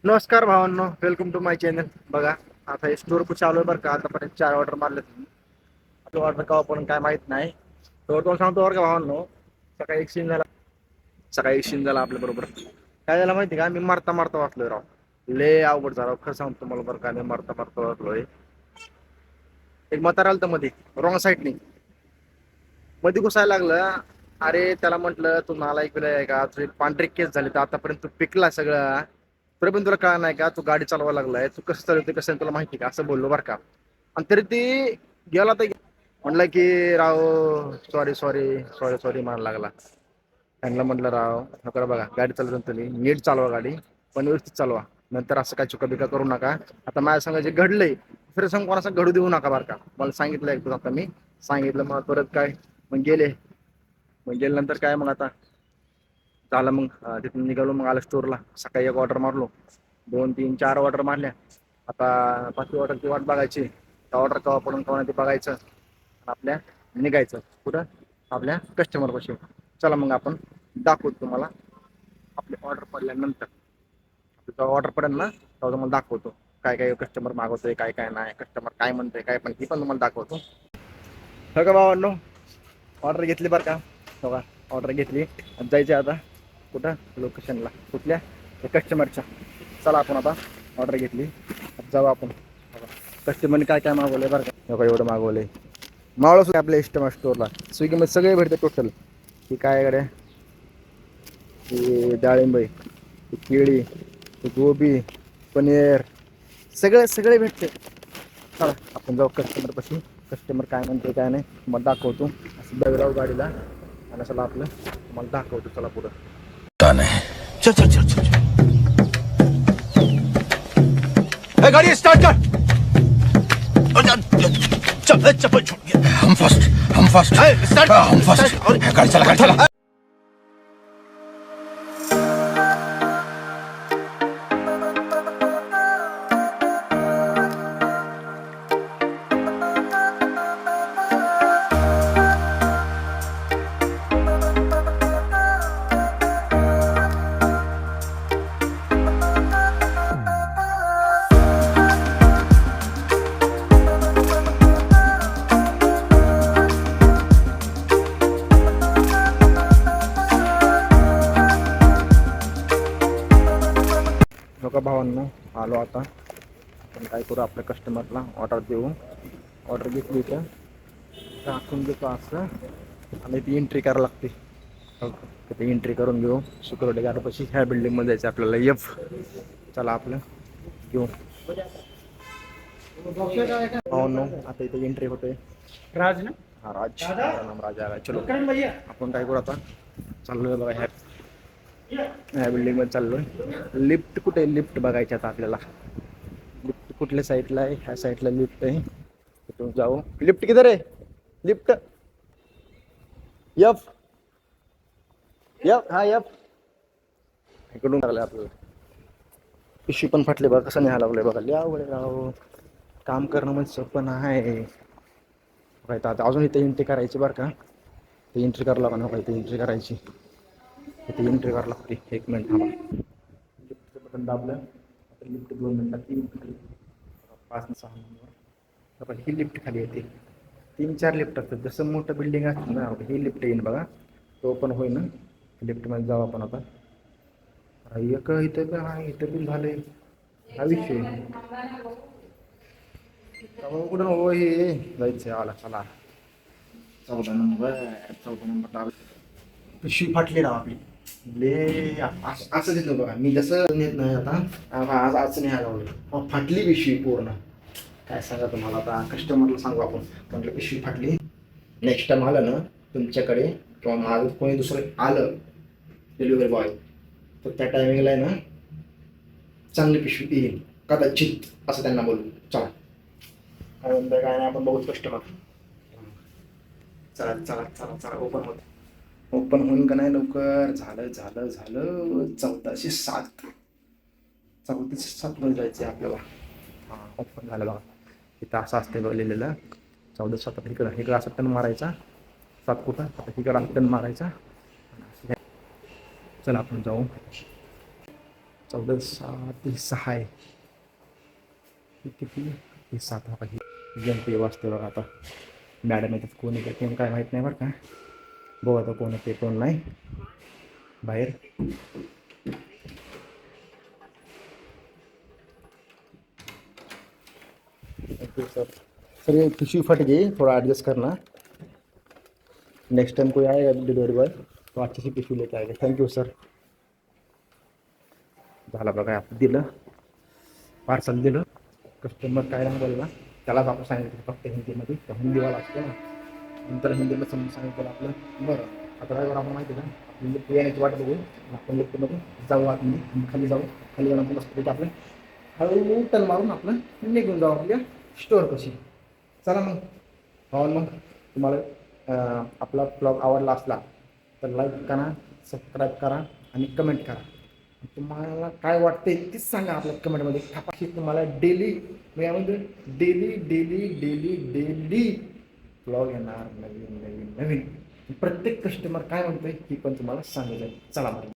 नमस्कार भावांनो, welcome to my channel. बघा, आता हे स्टोर चालू आहे बरं का. आतापर्यंत 4 ऑर्डर मारले. आता ऑर्डर का पण काय माहित नाही. तर तो सांगतो बरं का भावांनो, सकाळी एक सीन झाला. आपल्या बरोबर. काय झालं माहिती का, मी मारता मारता वाचलोय राव. ले अवघड झालं खरं सांगतो तुम्हाला बरं का. मी मारता मारता वाचलोय. एक म्हातारा आलं मध्ये रॉंग साईडनी मध्ये घुसायला लागलं. अरे त्याला म्हटलं तू नालायक आहे का, तुझे पांढरे केस झाले तर आतापर्यंत तू पिकला सगळं, तरी पण तुला कळलं नाही का, तू गाडी चालवायला लागलाय, तू कसं चालवते कसं तुला माहिती का, असं बोललो बरं का. आणि तरी ती गेला तर म्हणलं की राव, सॉरी सॉरी सॉरी सॉरी म्हणायला लागला. त्यांना म्हटलं राव नका बघा, गाडी चालवताना तुम्ही नीट चालवा गाडी, पण व्यवस्थित चालवा. नंतर असं काय चुका करू नका. आता माझ्या संग जे घडलंय दुसऱ्या संग कोणाचा घडू देऊ नका बरं का. मला सांगितलं एकदा, आता मी सांगितलं मग परत काय मग गेले. मग गेल्यानंतर काय मग आता झालं. मग तिथून निघालो. मग आलं स्टोअरला. सकाळी एक ऑर्डर मारलो, 2 3 4 ऑर्डर मारल्या. आता 5वी ऑर्डरची वाट बघायची. ऑर्डर केव्हा पडून केव्हा ते बघायचं. आपल्या निघायचं कुठं, आपल्या कस्टमरपाशी. चला मग आपण दाखवतो तुम्हाला आपले ऑर्डर पडल्यानंतर. जेव्हा ऑर्डर पडेल ना तेव्हा तुम्हाला दाखवतो काय काय कस्टमर मागवतोय, काय काय नाही, कस्टमर काय म्हणतोय, काय पण ती पण तुम्हाला दाखवतो. हो का भावांनो, ऑर्डर घेतली बरं का. बघा, ऑर्डर घेतली. जायचे आता कुठं, लोकेशनला कुठल्या कस्टमरच्या. चला आपण आता ऑर्डर घेतली, जाऊ आपण. कस्टमरने काय काय मागवलंय बरं का. बघा एवढं मागवलंय. मावळं सुद्धा आपल्या इस्टमा स्टोअरला स्विगीमध्ये सगळे भेटते टोटल. ही काय कडे, ही डाळिंब, ही केळी, ही गोबी, पनीर, सगळे सगळे भेटते. चला आपण जाऊ कस्टमरपाशी. कस्टमर काय म्हणते काय नाही मग दाखवतो. असं दगडाव गाडीला आणि चला आपलं तुम्हाला दाखवतो. चला पुढं. चल चल चल चल गाड़ी स्टार्ट कर। चल चप्पल छूट गया। हम फर्स्ट स्टार्ट हम फर्स्ट। गाड़ी चला। नका भावांनो, आलो आता. आपण काय करू, आपल्या कस्टमरला ऑर्डर देऊ. ऑर्डर घेतली तर टाकून देतो असं, आणि ती एंट्री करायला लागते. ते एंट्री करून घेऊ. सिक्युरिटी गार्डपाशी ह्या बिल्डिंगमध्ये जायचं आपल्याला. चला आपलं घेऊ. भावांनो, आता इथे एंट्री होते. राज ना, हा राज, मेरा नाम राजा आहे. चलो भैया आपण काय करू आता, चाललोय बघा ह्या बिल्डिंगमध्ये चाललोय. लिफ्ट कुठे, लिफ्ट बघायची आता आपल्याला. लिफ्ट कुठल्या साईडला आहे, ह्या साईडला लिफ्ट आहे. तिथून जाऊ. लिफ्ट किधर आहे, लिफ्ट यफ यफ हा यफ. इकडून लागलं आपल्याला. पिशवी पण फाटली बघा, कसं न्यायला लागलंय बघा. लिहा वगैरे राव, काम करणं म्हणजे सोपं आहे. आता अजून इथे एंट्री करायची बरं का. ते एंट्री करावं लागणार बघा. इथे एंट्री करायची, इथे एंट्री करावं लागते. 1 मिनिट थांबा. लिफ्टचं बटन दाबलं. आता लिफ्ट 2 मिनिटात 3 खाली, 5 आणि 6 नंबर. ही लिफ्ट खाली येते. 3 4 लिफ्ट असतात. जसं मोठं बिल्डिंग असतं ना, ही लिफ्ट येईन बघा. तो पण होईना. लिफ्टमध्ये जाऊ आपण आता. एक इथं का, हा इथं पण झालंय हा विषय. कुठं हो, हे जायचं आला. चला 14 नंबर, 14 नंबर. पिशवी फाटली राव आपली. असं देतो बघा. मी जसं नेत नाही आता, आज असं नाही आलं. फाटली पिशवी पूर्ण. काय सांगा तुम्हाला आता, कस्टमरला सांगू आपण म्हटलं पिशवी फाटली. नेक्स्ट टाइम आलं ना तुमच्याकडे, किंवा माझं कोणी दुसरं आलं डिलिव्हरी बॉय, तर त्या टायमिंगला आहे ना चांगली पिशवी येईल कदाचित, असं त्यांना बोलू. चला काय म्हणतंय काय नाही आपण बघूच कस्टमर. चला चला चला चला, ओपन होत. ओपन होऊन का नाही लवकर. झालं झालं झालं. 1407 वर जायचं आहे आपल्याला. हां, ओपन झालं बघा. इथं असं असते बघ लिहिलेलं 1407. इकडं असं टन मारायचा. 7 कुठं, आता इकडं असं टन मारायचा. चला आपण जाऊ. 14:06 आहे. ही किती ही 7 हा ही जनते वाजते बघा. आता मॅडम येतात, कोण येतात कोण काय माहीत नाही बरं का. बघू आता कोण येते कोण नाही बाहेर. Okay sir. सर ये टिश्यू फट गई, थोड़ा एडजस्ट करना. नेक्स्ट टाइम कोई आएगा डिलीवरी बॉय तो अच्छी सी टिश्यू लेके आएगा. Thank you sir. झालं बघा, आपण दिलं पार्सल दिलं. कस्टमर काय नाही बोलला, त्यालाच आपण सांगितलं फक्त हिंदीमध्ये. तर हिंदीवाला असतो ना, नंतर हिंदीला समजून सांगितलं आपलं. बरं आता काय करू आपण माहिती आहे का, आपली लिफ्ट येण्याची वाट बघू. आपण लिफ्टमध्ये जाऊ, आतमध्ये खाली जाऊ. खाली जाऊन आपण मस्त आपलं हळूहळू टन मारून आपलं निघून जाऊ आपल्या स्टोअर कशी. चला मग हो. मग तुम्हाला आपला ब्लॉग आवडला असला तर लाईक करा, सबस्क्राईब करा आणि कमेंट करा. तुम्हाला काय वाटते तेच सांगा आपल्या कमेंटमध्ये. थापाशी तुम्हाला डेली यामध्ये daily daily daily daily blog येणार, नवीन नवीन नवीन. प्रत्येक कस्टमर काय म्हणतोय ही पण तुम्हाला सांगितलं. चला मग.